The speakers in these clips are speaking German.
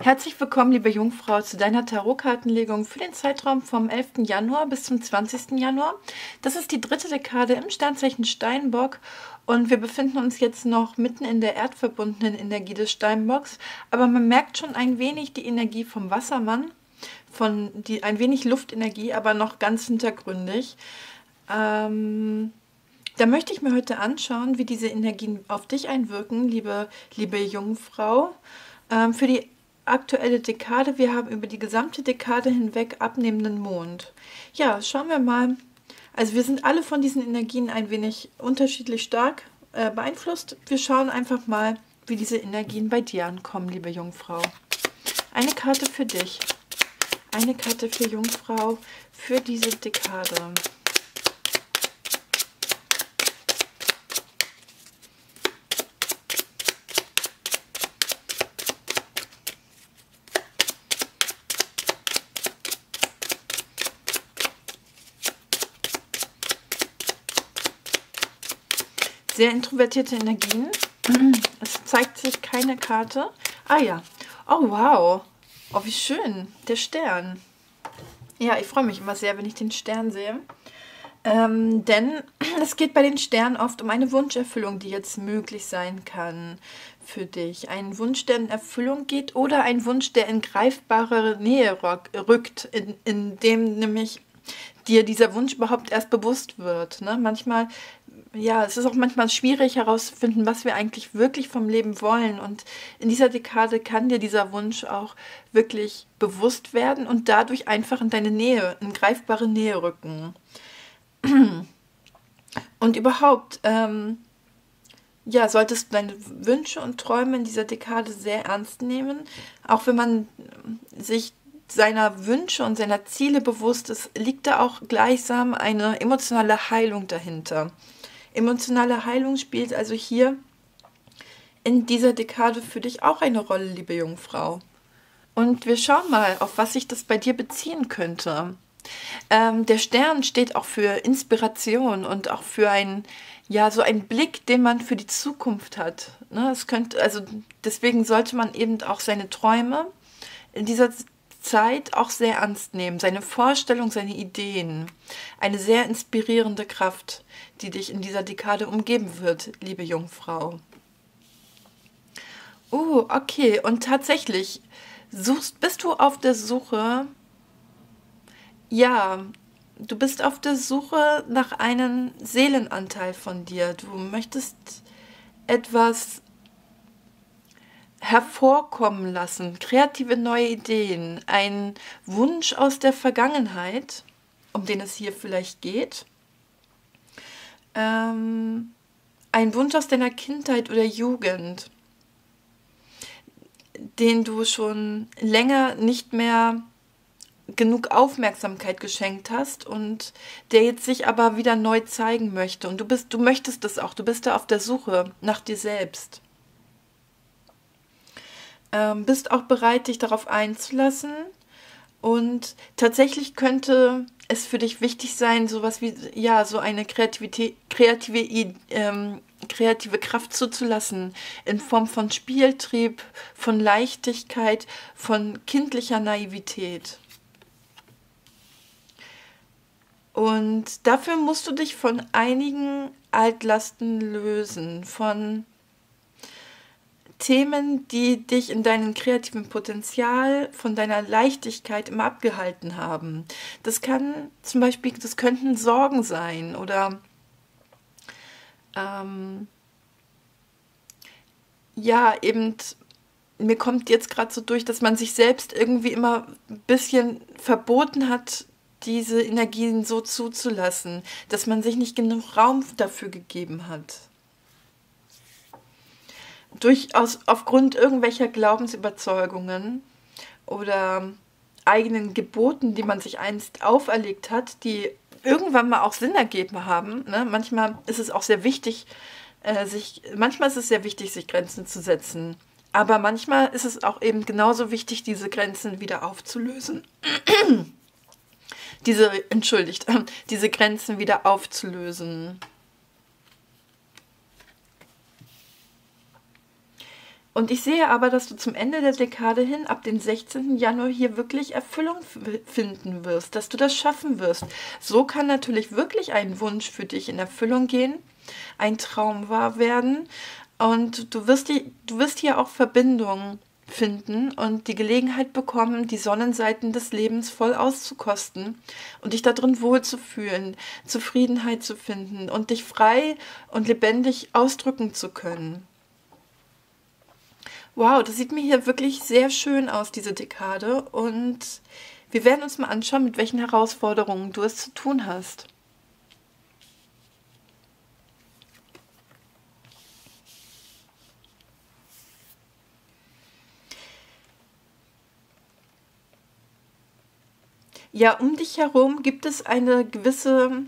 Herzlich willkommen, liebe Jungfrau, zu deiner Tarotkartenlegung für den Zeitraum vom 11. Januar bis zum 20. Januar. Das ist die dritte Dekade im Sternzeichen Steinbock und wir befinden uns jetzt noch mitten in der erdverbundenen Energie des Steinbocks, aber man merkt schon ein wenig die Energie vom Wassermann, ein wenig Luftenergie, aber noch ganz hintergründig. Da möchte ich mir heute anschauen, wie diese Energien auf dich einwirken, liebe Jungfrau. Für die aktuelle Dekade, wir haben über die gesamte Dekade hinweg abnehmenden Mond. Ja, schauen wir mal. Also wir sind alle von diesen Energien ein wenig unterschiedlich stark beeinflusst. Wir schauen einfach mal, wie diese Energien bei dir ankommen, liebe Jungfrau. Eine Karte für dich. Eine Karte für Jungfrau für diese Dekade. Sehr introvertierte Energien. Es zeigt sich keine Karte. Ah ja. Oh wow. Oh, wie schön. Der Stern. Ja, ich freue mich immer sehr, wenn ich den Stern sehe. Denn es geht bei den Sternen oft um eine Wunscherfüllung, die jetzt möglich sein kann für dich. Ein Wunsch, der in Erfüllung geht oder ein Wunsch, der in greifbare Nähe rückt, in dem nämlich dir dieser Wunsch überhaupt erst bewusst wird. Ne? Manchmal, ja, es ist auch manchmal schwierig herauszufinden, was wir eigentlich wirklich vom Leben wollen. Und in dieser Dekade kann dir dieser Wunsch auch wirklich bewusst werden und dadurch einfach in deine Nähe, in greifbare Nähe rücken. Und überhaupt, ja, solltest du deine Wünsche und Träume in dieser Dekade sehr ernst nehmen, auch wenn man sich seiner Wünsche und seiner Ziele bewusst ist, liegt da auch gleichsam eine emotionale Heilung dahinter. Emotionale Heilung spielt also hier in dieser Dekade für dich auch eine Rolle, liebe Jungfrau. Und wir schauen mal, auf was sich das bei dir beziehen könnte. Der Stern steht auch für Inspiration und auch für so einen Blick, den man für die Zukunft hat. Ne, deswegen sollte man eben auch seine Träume in dieser Zeit auch sehr ernst nehmen, seine Vorstellung, seine Ideen. Eine sehr inspirierende Kraft, die dich in dieser Dekade umgeben wird, liebe Jungfrau. Okay, und tatsächlich, bist du auf der Suche, ja, du bist auf der Suche nach einem Seelenanteil von dir. Du möchtest etwas hervorkommen lassen, kreative neue Ideen, ein Wunsch aus der Vergangenheit, um den es hier vielleicht geht, ein Wunsch aus deiner Kindheit oder Jugend, den du schon länger nicht mehr genug Aufmerksamkeit geschenkt hast und der jetzt sich aber wieder neu zeigen möchte. Und du möchtest das auch, du bist da auf der Suche nach dir selbst. Bist auch bereit, dich darauf einzulassen, und tatsächlich könnte es für dich wichtig sein, sowas wie, ja, so eine kreative Kraft zuzulassen, in Form von Spieltrieb, von Leichtigkeit, von kindlicher Naivität. Und dafür musst du dich von einigen Altlasten lösen, von Themen, die dich in deinem kreativen Potenzial, von deiner Leichtigkeit immer abgehalten haben. Das könnten Sorgen sein oder eben, mir kommt jetzt gerade so durch, dass man sich selbst irgendwie immer ein bisschen verboten hat, diese Energien so zuzulassen, dass man sich nicht genug Raum dafür gegeben hat. Durchaus aufgrund irgendwelcher Glaubensüberzeugungen oder eigenen Geboten, die man sich einst auferlegt hat, die irgendwann mal auch Sinn ergeben haben. Ne? Manchmal ist es auch sehr wichtig, sich Grenzen zu setzen. Aber manchmal ist es auch eben genauso wichtig, diese Grenzen wieder aufzulösen. diese Grenzen wieder aufzulösen. Und ich sehe aber, dass du zum Ende der Dekade hin, ab dem 16. Januar, hier wirklich Erfüllung finden wirst, dass du das schaffen wirst. So kann natürlich wirklich ein Wunsch für dich in Erfüllung gehen, ein Traum wahr werden. Und du wirst hier auch Verbindungen finden und die Gelegenheit bekommen, die Sonnenseiten des Lebens voll auszukosten und dich darin wohlzufühlen, Zufriedenheit zu finden und dich frei und lebendig ausdrücken zu können. Wow, das sieht mir hier wirklich sehr schön aus, diese Dekade. Und wir werden uns mal anschauen, mit welchen Herausforderungen du es zu tun hast. Ja, um dich herum gibt es eine gewisse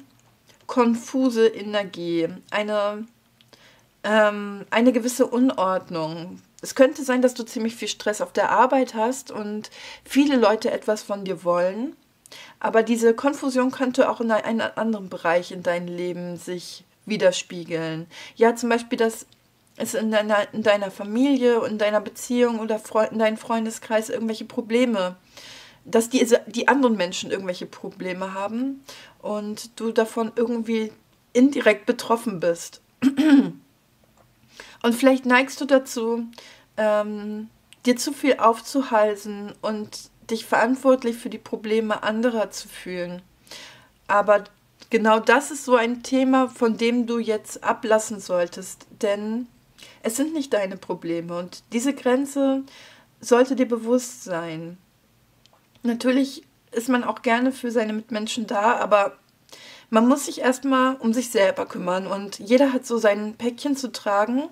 konfuse Energie, eine gewisse Unordnung. Es könnte sein, dass du ziemlich viel Stress auf der Arbeit hast und viele Leute etwas von dir wollen, aber diese Konfusion könnte auch in einem anderen Bereich in deinem Leben sich widerspiegeln. Ja, zum Beispiel, dass es in deiner Familie, in deiner Beziehung oder in deinem Freundeskreis irgendwelche Probleme, dass die anderen Menschen irgendwelche Probleme haben und du davon irgendwie indirekt betroffen bist. Und vielleicht neigst du dazu, dir zu viel aufzuhalsen und dich verantwortlich für die Probleme anderer zu fühlen. Aber genau das ist so ein Thema, von dem du jetzt ablassen solltest, denn es sind nicht deine Probleme und diese Grenze sollte dir bewusst sein. Natürlich ist man auch gerne für seine Mitmenschen da, aber man muss sich erstmal um sich selber kümmern und jeder hat so sein Päckchen zu tragen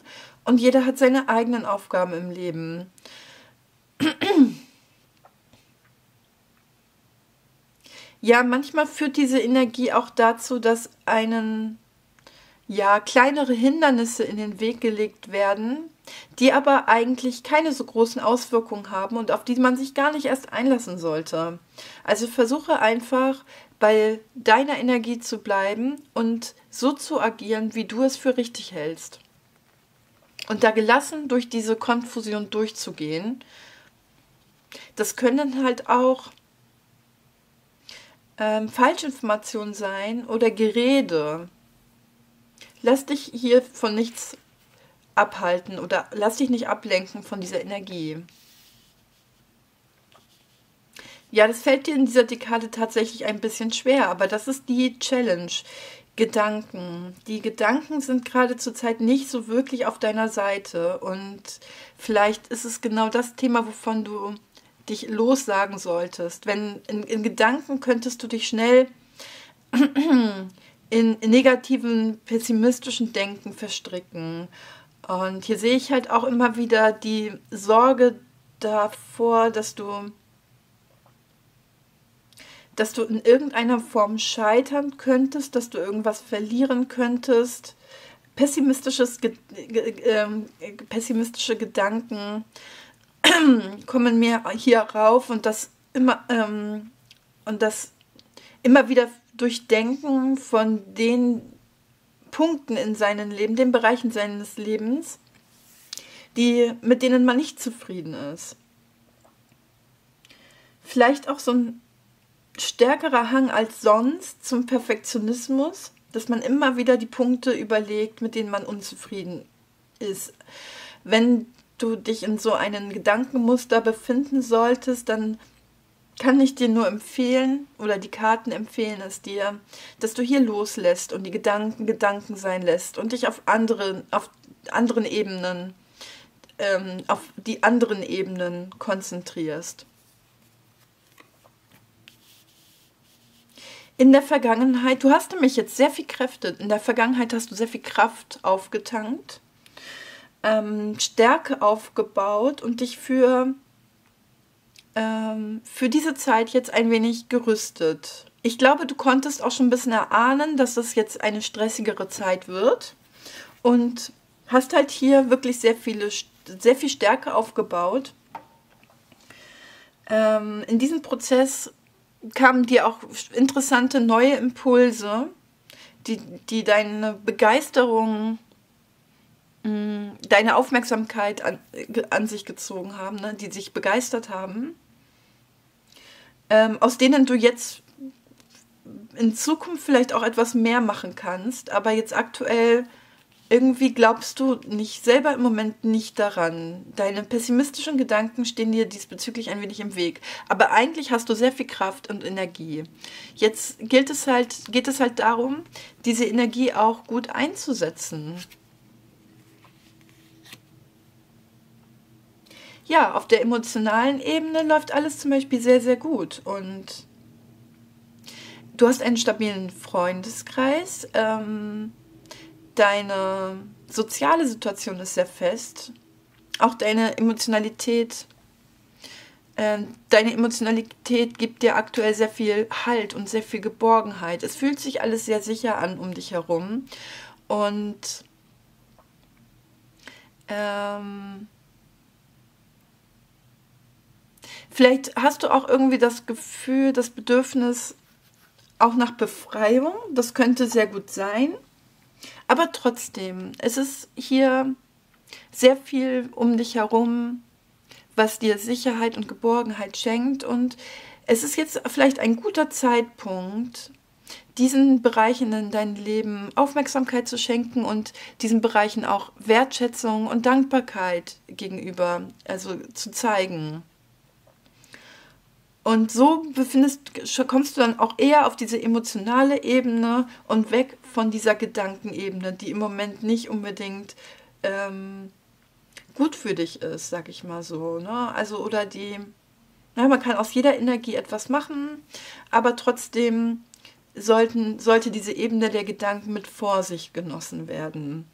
und jeder hat seine eigenen Aufgaben im Leben. Ja, manchmal führt diese Energie auch dazu, dass kleinere Hindernisse in den Weg gelegt werden, die aber eigentlich keine so großen Auswirkungen haben und auf die man sich gar nicht erst einlassen sollte. Also versuche einfach bei deiner Energie zu bleiben und so zu agieren, wie du es für richtig hältst. Und da gelassen durch diese Konfusion durchzugehen. Das können halt auch Falschinformationen sein oder Gerede. Lass dich hier von nichts abhalten oder lass dich nicht ablenken von dieser Energie. Ja, das fällt dir in dieser Dekade tatsächlich ein bisschen schwer, aber das ist die Challenge. Gedanken. Die Gedanken sind gerade zurzeit nicht so wirklich auf deiner Seite und vielleicht ist es genau das Thema, wovon du dich lossagen solltest. Wenn in Gedanken könntest du dich schnell in negativen, pessimistischen Denken verstricken. Und hier sehe ich halt auch immer wieder die Sorge davor, dass du in irgendeiner Form scheitern könntest, dass du irgendwas verlieren könntest. Pessimistische Gedanken kommen mir hier rauf und das immer wieder durchdenken von den Punkten in seinem Leben, den Bereichen seines Lebens, mit denen man nicht zufrieden ist. Vielleicht auch so ein stärkerer Hang als sonst zum Perfektionismus, dass man immer wieder die Punkte überlegt, mit denen man unzufrieden ist. Wenn du dich in so einem Gedankenmuster befinden solltest, dann kann ich dir nur empfehlen, oder die Karten empfehlen es dir, dass du hier loslässt und die Gedanken sein lässt und dich auf anderen Ebenen, auf die anderen Ebenen konzentrierst. In der Vergangenheit, du hast nämlich jetzt sehr viel Kräfte, in der Vergangenheit hast du sehr viel Kraft aufgetankt, Stärke aufgebaut und dich für diese Zeit jetzt ein wenig gerüstet. Ich glaube, du konntest auch schon ein bisschen erahnen, dass es jetzt eine stressigere Zeit wird und hast halt hier wirklich sehr viel Stärke aufgebaut. In diesem Prozess kamen dir auch interessante neue Impulse, die deine Begeisterung deine Aufmerksamkeit an sich gezogen haben, ne? Die sich begeistert haben, aus denen du jetzt in Zukunft vielleicht auch etwas mehr machen kannst, aber jetzt aktuell irgendwie glaubst du nicht selber im Moment nicht daran. Deine pessimistischen Gedanken stehen dir diesbezüglich ein wenig im Weg. Aber eigentlich hast du sehr viel Kraft und Energie. Jetzt geht es halt darum, diese Energie auch gut einzusetzen. Ja, auf der emotionalen Ebene läuft alles zum Beispiel sehr, sehr gut. Und du hast einen stabilen Freundeskreis. Deine soziale Situation ist sehr fest. Auch deine Emotionalität gibt dir aktuell sehr viel Halt und sehr viel Geborgenheit. Es fühlt sich alles sehr sicher an um dich herum. Und vielleicht hast du auch irgendwie das Gefühl, das Bedürfnis auch nach Befreiung. Das könnte sehr gut sein. Aber trotzdem, es ist hier sehr viel um dich herum, was dir Sicherheit und Geborgenheit schenkt. Und es ist jetzt vielleicht ein guter Zeitpunkt, diesen Bereichen in deinem Leben Aufmerksamkeit zu schenken und diesen Bereichen auch Wertschätzung und Dankbarkeit gegenüber, also zu zeigen. Und so kommst du dann auch eher auf diese emotionale Ebene und weg von dieser Gedankenebene, die im Moment nicht unbedingt gut für dich ist, sag ich mal so. Ne? Also, man kann aus jeder Energie etwas machen, aber trotzdem sollte diese Ebene der Gedanken mit Vorsicht genossen werden.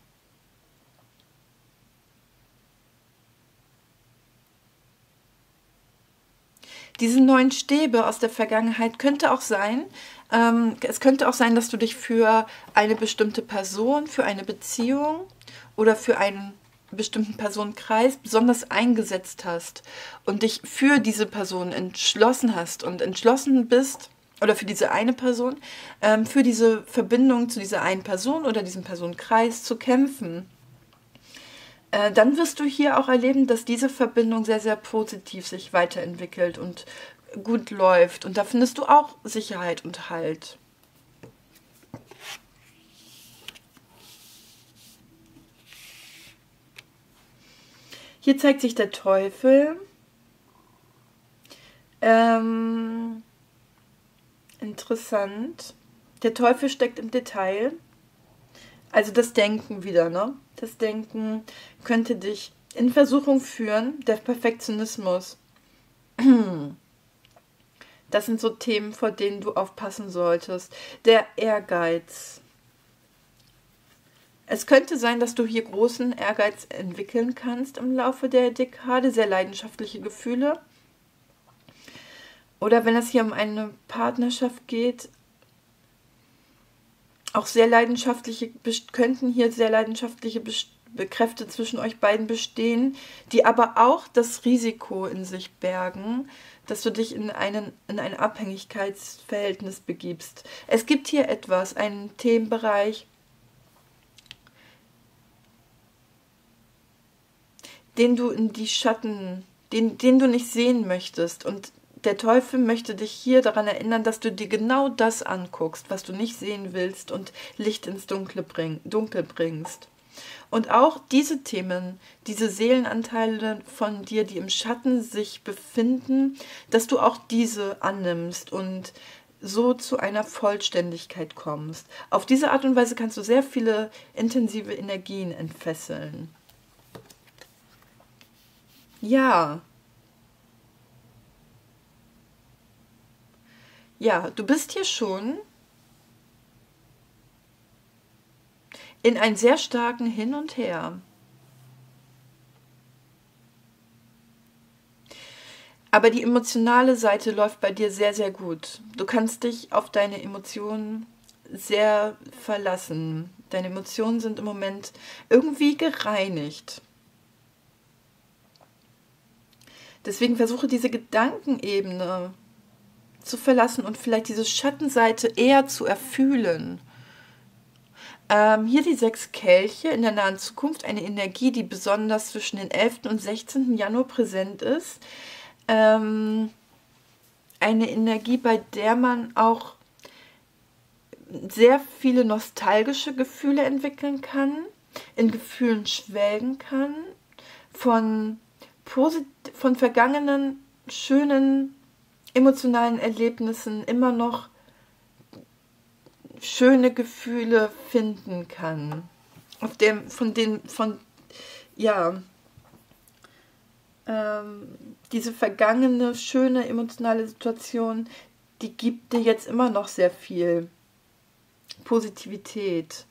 Diese neuen Stäbe aus der Vergangenheit es könnte auch sein, dass du dich für eine bestimmte Person, für eine Beziehung oder für einen bestimmten Personenkreis besonders eingesetzt hast und dich für diese Person entschlossen hast und entschlossen bist, oder für diese eine Person, für diese Verbindung zu dieser einen Person oder diesem Personenkreis zu kämpfen. Dann wirst du hier auch erleben, dass diese Verbindung sehr, sehr positiv sich weiterentwickelt und gut läuft. Und da findest du auch Sicherheit und Halt. Hier zeigt sich der Teufel. Interessant. Der Teufel steckt im Detail. Also das Denken wieder, ne? Das Denken könnte dich in Versuchung führen, der Perfektionismus. Das sind so Themen, vor denen du aufpassen solltest. Der Ehrgeiz. Es könnte sein, dass du hier großen Ehrgeiz entwickeln kannst im Laufe der Dekade, sehr leidenschaftliche Gefühle. Oder wenn es hier um eine Partnerschaft geht, auch könnten hier sehr leidenschaftliche Kräfte zwischen euch beiden bestehen, die aber auch das Risiko in sich bergen, dass du dich in ein Abhängigkeitsverhältnis begibst. Es gibt hier einen Themenbereich, den du in die Schatten, den du nicht sehen möchtest. Und der Teufel möchte dich hier daran erinnern, dass du dir genau das anguckst, was du nicht sehen willst und Licht ins Dunkel bringst. Und auch diese Themen, diese Seelenanteile von dir, die im Schatten sich befinden, dass du auch diese annimmst und so zu einer Vollständigkeit kommst. Auf diese Art und Weise kannst du sehr viele intensive Energien entfesseln. Ja. Ja, du bist hier schon in einen sehr starken Hin und Her. Aber die emotionale Seite läuft bei dir sehr, sehr gut. Du kannst dich auf deine Emotionen sehr verlassen. Deine Emotionen sind im Moment irgendwie gereinigt. Deswegen versuche diese Gedankenebene zu verlassen und vielleicht diese Schattenseite eher zu erfühlen. Hier die 6 Kelche in der nahen Zukunft, eine Energie, die besonders zwischen den 11. und 16. Januar präsent ist. Eine Energie, bei der man auch sehr viele nostalgische Gefühle entwickeln kann, in Gefühlen schwelgen kann, von vergangenen, schönen, emotionalen Erlebnissen immer noch schöne Gefühle finden kann. Diese vergangene, schöne, emotionale Situation, die gibt dir jetzt immer noch sehr viel Positivität.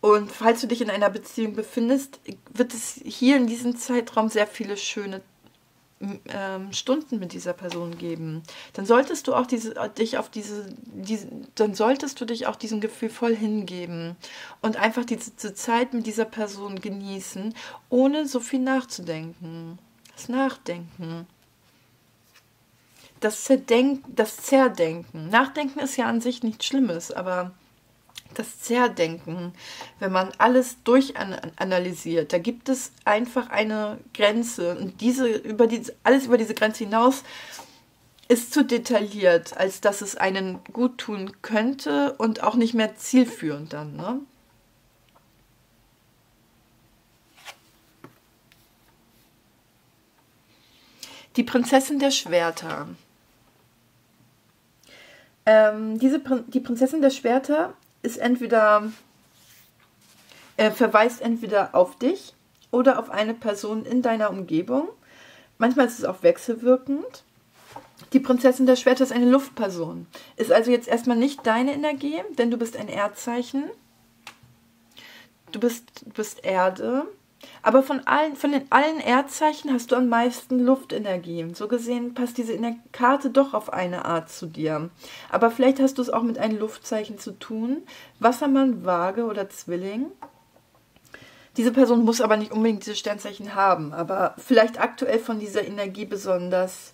Und falls du dich in einer Beziehung befindest, wird es hier in diesem Zeitraum sehr viele schöne Stunden mit dieser Person geben. Dann solltest du auch dann solltest du dich auch diesem Gefühl voll hingeben und einfach diese Zeit mit dieser Person genießen, ohne so viel nachzudenken. Das Nachdenken. Das Zerdenken. Nachdenken ist ja an sich nichts Schlimmes, aber das Zerdenken, wenn man alles durchanalysiert, da gibt es einfach eine Grenze und alles über diese Grenze hinaus ist zu detailliert, als dass es einen gut tun könnte und auch nicht mehr zielführend dann, ne? Die Prinzessin der Schwerter. Die Prinzessin der Schwerter ist verweist entweder auf dich oder auf eine Person in deiner Umgebung. Manchmal ist es auch wechselwirkend. Die Prinzessin der Schwerter ist eine Luftperson. Ist also jetzt erstmal nicht deine Energie, denn du bist ein Erdzeichen. Du bist Erde. Aber von allen Erdzeichen hast du am meisten Luftenergie. So gesehen passt diese Karte doch auf eine Art zu dir. Aber vielleicht hast du es auch mit einem Luftzeichen zu tun. Wassermann, Waage oder Zwilling. Diese Person muss aber nicht unbedingt diese Sternzeichen haben, aber vielleicht aktuell von dieser Energie besonders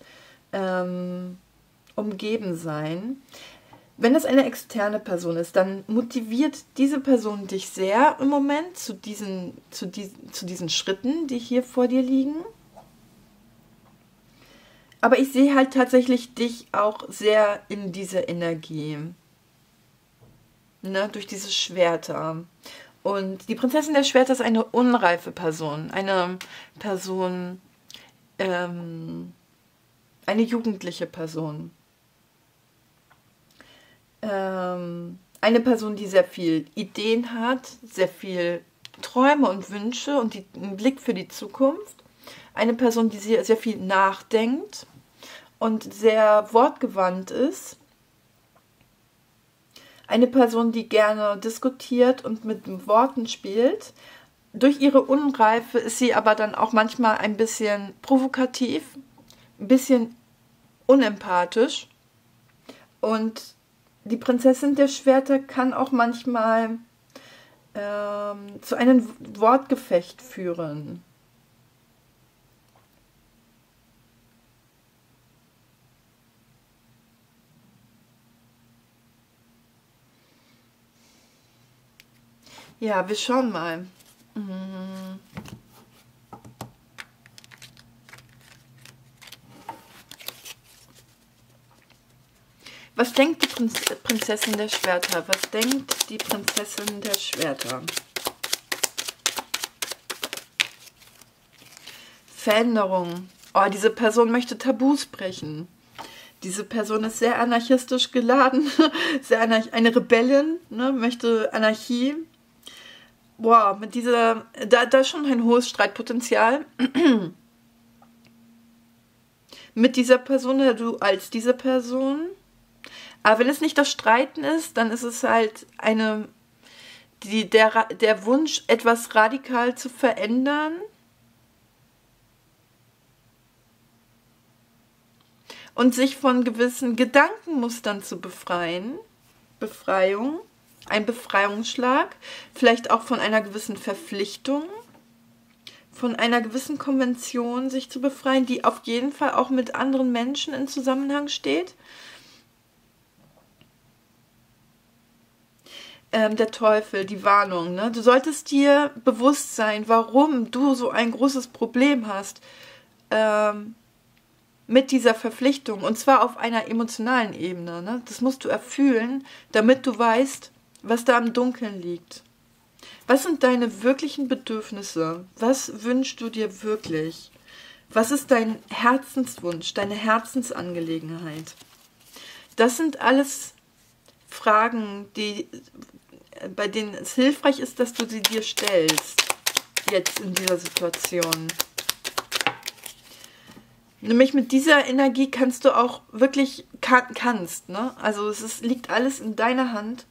umgeben sein. Wenn das eine externe Person ist, dann motiviert diese Person dich sehr im Moment zu diesen Schritten, die hier vor dir liegen. Aber ich sehe halt tatsächlich dich auch sehr in dieser Energie. Ne, durch diese Schwerter. Und die Prinzessin der Schwerter ist eine unreife Person. Eine Person, eine jugendliche Person. Eine Person, die sehr viel Ideen hat, sehr viel Träume und Wünsche und einen Blick für die Zukunft. Eine Person, die sehr, sehr viel nachdenkt und sehr wortgewandt ist. Eine Person, die gerne diskutiert und mit Worten spielt. Durch ihre Unreife ist sie aber dann auch manchmal ein bisschen provokativ, ein bisschen unempathisch. Und die Prinzessin der Schwerter kann auch manchmal zu einem Wortgefecht führen. Ja, wir schauen mal. Was denkt die Prinzessin der Schwerter? Was denkt die Prinzessin der Schwerter? Veränderung. Oh, diese Person möchte Tabus brechen. Diese Person ist sehr anarchistisch geladen, eine Rebellin, ne, möchte Anarchie. Boah, da ist schon ein hohes Streitpotenzial. Mit dieser Person oder du als diese Person. Aber wenn es nicht das Streiten ist, dann ist es halt der Wunsch, etwas radikal zu verändern. Und sich von gewissen Gedankenmustern zu befreien. Befreiung. Ein Befreiungsschlag. Vielleicht auch von einer gewissen Verpflichtung. Von einer gewissen Konvention sich zu befreien, die auf jeden Fall auch mit anderen Menschen in Zusammenhang steht. der Teufel, die Warnung, ne? Du solltest dir bewusst sein, warum du so ein großes Problem hast mit dieser Verpflichtung. Und zwar auf einer emotionalen Ebene, ne? Das musst du erfühlen, damit du weißt, was da im Dunkeln liegt. Was sind deine wirklichen Bedürfnisse? Was wünschst du dir wirklich? Was ist dein Herzenswunsch, deine Herzensangelegenheit? Das sind alles Fragen, bei denen es hilfreich ist, dass du sie dir stellst, jetzt in dieser Situation. Nämlich mit dieser Energie kannst du auch wirklich, ne? Also liegt alles in deiner Hand.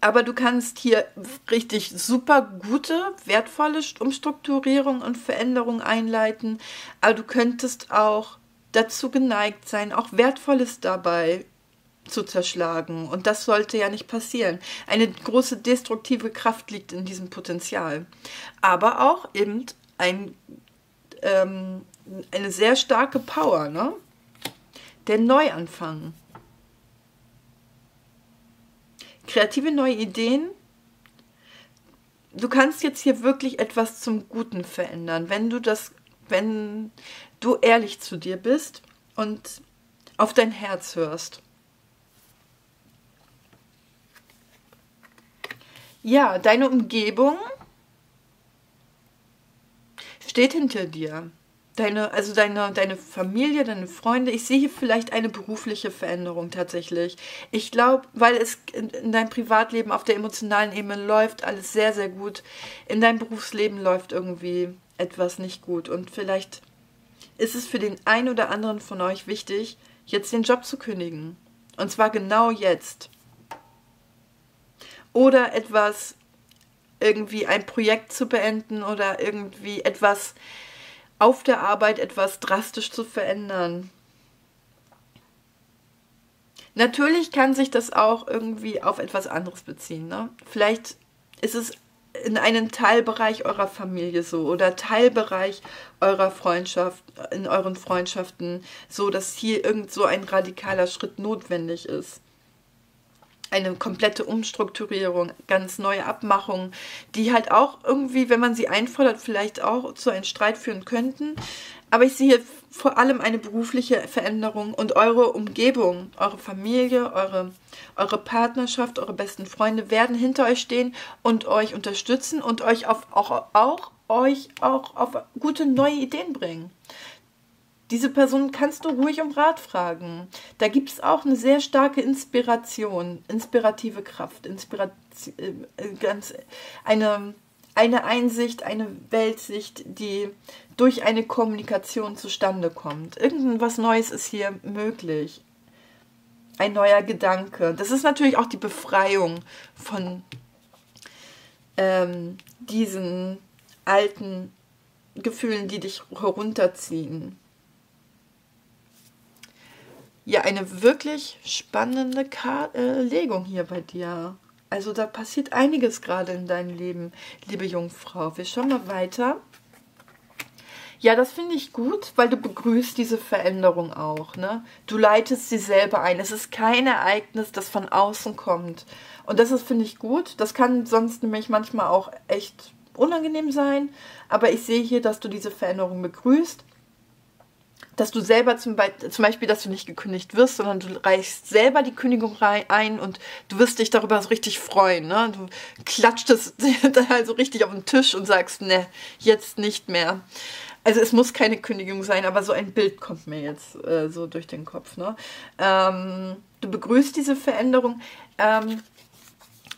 Aber du kannst hier richtig super gute, wertvolle Umstrukturierung und Veränderung einleiten. Aber du könntest auch dazu geneigt sein, auch Wertvolles dabei zu zerschlagen. Und das sollte ja nicht passieren. Eine große destruktive Kraft liegt in diesem Potenzial. Aber auch eben eine sehr starke Power, ne? Der Neuanfang. Kreative neue Ideen. Du kannst jetzt hier wirklich etwas zum Guten verändern, wenn du ehrlich zu dir bist und auf dein Herz hörst. Ja, deine Umgebung steht hinter dir. Deine Familie, deine Freunde. Ich sehe hier vielleicht eine berufliche Veränderung tatsächlich. Ich glaube, weil es in deinem Privatleben auf der emotionalen Ebene läuft alles sehr, sehr gut. In deinem Berufsleben läuft irgendwie etwas nicht gut. Und vielleicht ist es für den einen oder anderen von euch wichtig, jetzt den Job zu kündigen. Und zwar genau jetzt. Oder irgendwie ein Projekt zu beenden oder irgendwie etwas auf der Arbeit etwas drastisch zu verändern. Natürlich kann sich das auch irgendwie auf etwas anderes beziehen, ne? Vielleicht ist es in einem Teilbereich eurer Familie so oder Teilbereich eurer Freundschaft, in euren Freundschaften so, dass hier irgend so ein radikaler Schritt notwendig ist. Eine komplette Umstrukturierung, ganz neue Abmachungen, die halt auch irgendwie, wenn man sie einfordert, vielleicht auch zu einem Streit führen könnten. Aber ich sehe vor allem eine berufliche Veränderung und eure Umgebung, eure Familie, eure Partnerschaft, eure besten Freunde werden hinter euch stehen und euch unterstützen und euch auch auf gute neue Ideen bringen. Diese Person kannst du ruhig um Rat fragen. Da gibt es auch eine sehr starke inspirative Kraft, eine Einsicht, eine Weltsicht, die durch eine Kommunikation zustande kommt. Irgendwas Neues ist hier möglich. Ein neuer Gedanke. Das ist natürlich auch die Befreiung von diesen alten Gefühlen, die dich herunterziehen. Ja, eine wirklich spannende Legung hier bei dir. Also da passiert einiges gerade in deinem Leben, liebe Jungfrau. Wir schauen mal weiter. Ja, das finde ich gut, weil du begrüßt diese Veränderung auch, ne? Du leitest sie selber ein. Es ist kein Ereignis, das von außen kommt. Und das ist, finde ich, gut. Das kann sonst nämlich manchmal auch echt unangenehm sein. Aber ich sehe hier, dass du diese Veränderung begrüßt. Dass du selber zum Beispiel, dass du nicht gekündigt wirst, sondern du reichst selber die Kündigung ein und du wirst dich darüber so richtig freuen. Ne? Du klatscht es dann halt so richtig auf den Tisch und sagst, ne, jetzt nicht mehr. Also es muss keine Kündigung sein, aber so ein Bild kommt mir jetzt so durch den Kopf. Ne? Du begrüßt diese Veränderung.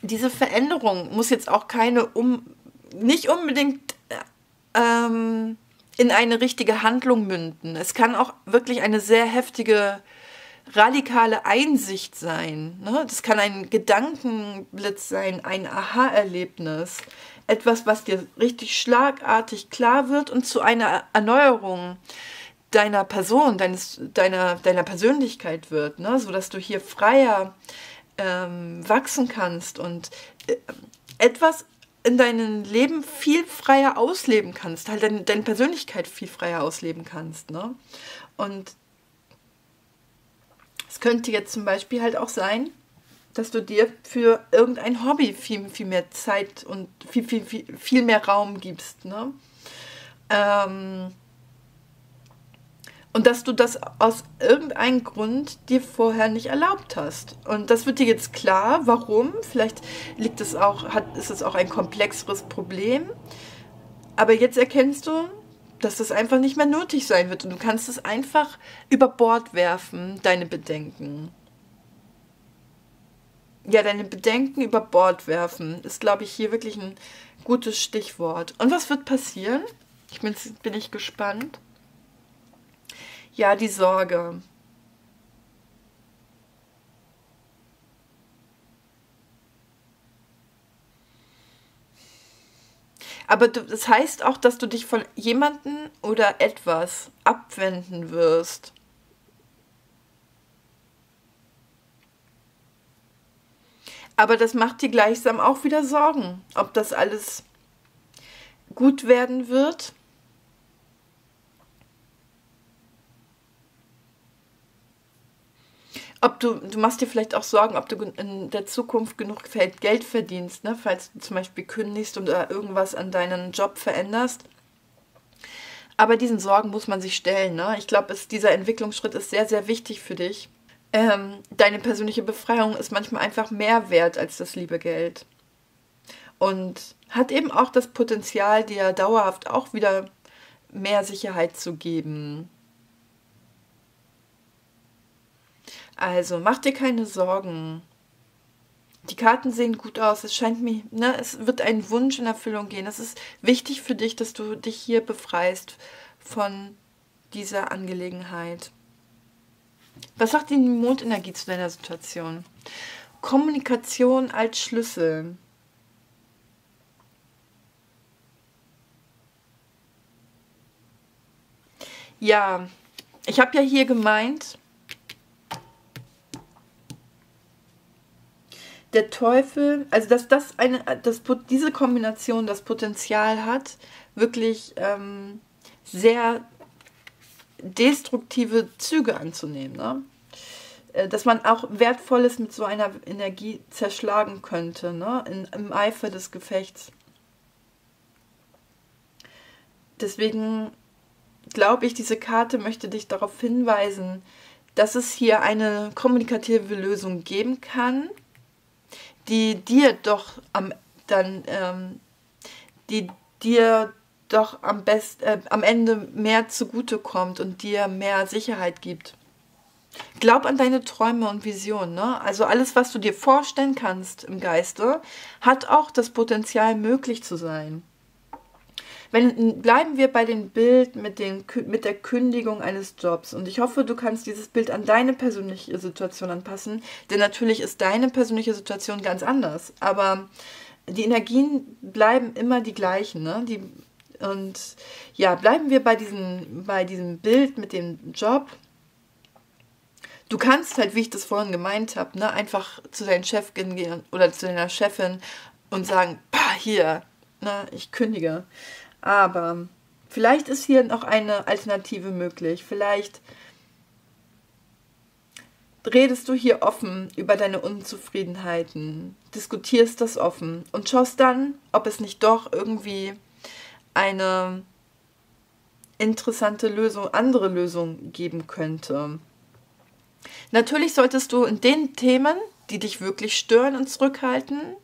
Diese Veränderung muss jetzt auch nicht unbedingt in eine richtige Handlung münden. Es kann auch wirklich eine sehr heftige, radikale Einsicht sein. Ne? Das kann ein Gedankenblitz sein, ein Aha-Erlebnis. Etwas, was dir richtig schlagartig klar wird und zu einer Erneuerung deiner Person, deiner Persönlichkeit wird, ne? Sodass du hier freier wachsen kannst und etwas in deinem Leben viel freier ausleben kannst, halt deine Persönlichkeit viel freier ausleben kannst, ne? Und es könnte jetzt zum Beispiel halt auch sein, dass du dir für irgendein Hobby viel mehr Zeit und viel mehr Raum gibst, ne? Und dass du das aus irgendeinem Grund dir vorher nicht erlaubt hast. Und das wird dir jetzt klar, warum. Vielleicht ist es auch ein komplexeres Problem. Aber jetzt erkennst du, dass das einfach nicht mehr nötig sein wird. Und du kannst es einfach über Bord werfen, deine Bedenken. Ja, deine Bedenken über Bord werfen ist, glaube ich, hier wirklich ein gutes Stichwort. Und was wird passieren? Bin ich gespannt. Ja, die Sorge. Aber das heißt auch, dass du dich von jemandem oder etwas abwenden wirst. Aber das macht dir gleichsam auch wieder Sorgen, ob das alles gut werden wird. Du machst dir vielleicht auch Sorgen, ob du in der Zukunft genug Geld verdienst, ne? Falls du zum Beispiel kündigst oder irgendwas an deinen Job veränderst. Aber diesen Sorgen muss man sich stellen, ne? Ich glaube, dieser Entwicklungsschritt ist sehr, sehr wichtig für dich. Deine persönliche Befreiung ist manchmal einfach mehr wert als das liebe Geld. Und hat eben auch das Potenzial, dir dauerhaft auch wieder mehr Sicherheit zu geben. Also, mach dir keine Sorgen. Die Karten sehen gut aus. Es scheint mir, ne, es wird ein Wunsch in Erfüllung gehen. Es ist wichtig für dich, dass du dich hier befreist von dieser Angelegenheit. Was sagt die Mondenergie zu deiner Situation? Kommunikation als Schlüssel. Ja, ich habe ja hier gemeint, der Teufel, also dass diese Kombination das Potenzial hat, wirklich sehr destruktive Züge anzunehmen, ne? Dass man auch Wertvolles mit so einer Energie zerschlagen könnte, ne? Im Eifer des Gefechts. Deswegen glaube ich, diese Karte möchte dich darauf hinweisen, dass es hier eine kommunikative Lösung geben kann, die dir doch am Ende mehr zugutekommt und dir mehr Sicherheit gibt. Glaub an deine Träume und Visionen, ne? Also alles, was du dir vorstellen kannst im Geiste, hat auch das Potenzial, möglich zu sein. Bleiben wir bei dem Bild mit der Kündigung eines Jobs. Und ich hoffe, du kannst dieses Bild an deine persönliche Situation anpassen. Denn natürlich ist deine persönliche Situation ganz anders. Aber die Energien bleiben immer die gleichen, ne? Und ja, bleiben wir bei diesem Bild mit dem Job. Du kannst halt, wie ich das vorhin gemeint habe, ne, einfach zu deinem Chef gehen oder zu deiner Chefin und sagen, hier, ne, ich kündige. Aber vielleicht ist hier noch eine Alternative möglich. Vielleicht redest du hier offen über deine Unzufriedenheiten, diskutierst das offen und schaust dann, ob es nicht doch irgendwie eine interessante andere Lösung geben könnte. Natürlich solltest du in den Themen, die dich wirklich stören und zurückhalten,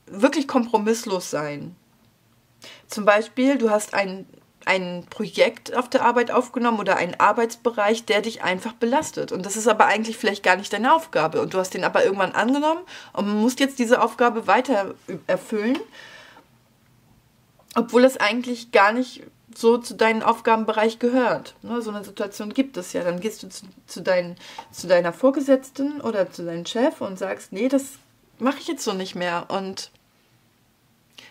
wirklich kompromisslos sein. Zum Beispiel, du hast ein Projekt auf der Arbeit aufgenommen oder einen Arbeitsbereich, der dich einfach belastet. Und das ist aber eigentlich vielleicht gar nicht deine Aufgabe. Und du hast den aber irgendwann angenommen und musst jetzt diese Aufgabe weiter erfüllen, obwohl es eigentlich gar nicht so zu deinem Aufgabenbereich gehört. Ne, so eine Situation gibt es ja. Dann gehst du zu deiner Vorgesetzten oder zu deinem Chef und sagst, nee, das mache ich jetzt so nicht mehr. Und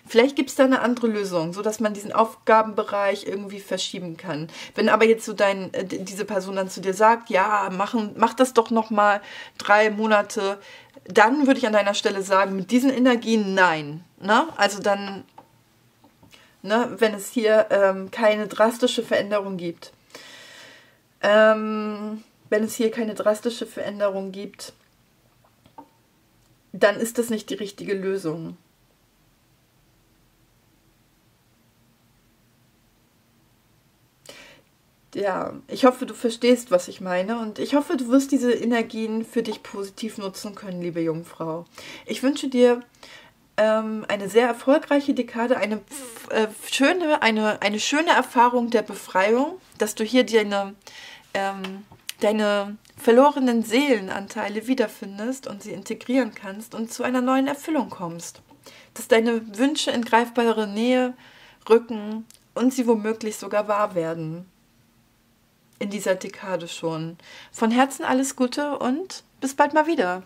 vielleicht gibt es da eine andere Lösung, sodass man diesen Aufgabenbereich irgendwie verschieben kann. Wenn aber jetzt so diese Person dann zu dir sagt, ja, mach das doch noch mal 3 Monate, dann würde ich an deiner Stelle sagen, mit diesen Energien nein. Ne? Also dann, ne, wenn es hier keine drastische Veränderung gibt. Wenn es hier keine drastische Veränderung gibt, dann ist das nicht die richtige Lösung. Ja, ich hoffe, du verstehst, was ich meine und ich hoffe, du wirst diese Energien für dich positiv nutzen können, liebe Jungfrau. Ich wünsche dir eine sehr erfolgreiche Dekade, eine schöne Erfahrung der Befreiung, dass du hier deine verlorenen Seelenanteile wiederfindest und sie integrieren kannst und zu einer neuen Erfüllung kommst. Dass deine Wünsche in greifbare Nähe rücken und sie womöglich sogar wahr werden. In dieser Dekade schon. Von Herzen alles Gute und bis bald mal wieder.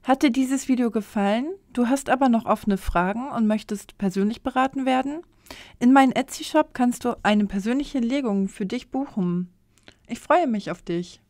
Hat dir dieses Video gefallen? Du hast aber noch offene Fragen und möchtest persönlich beraten werden? In meinem Etsy-Shop kannst du eine persönliche Legung für dich buchen. Ich freue mich auf dich.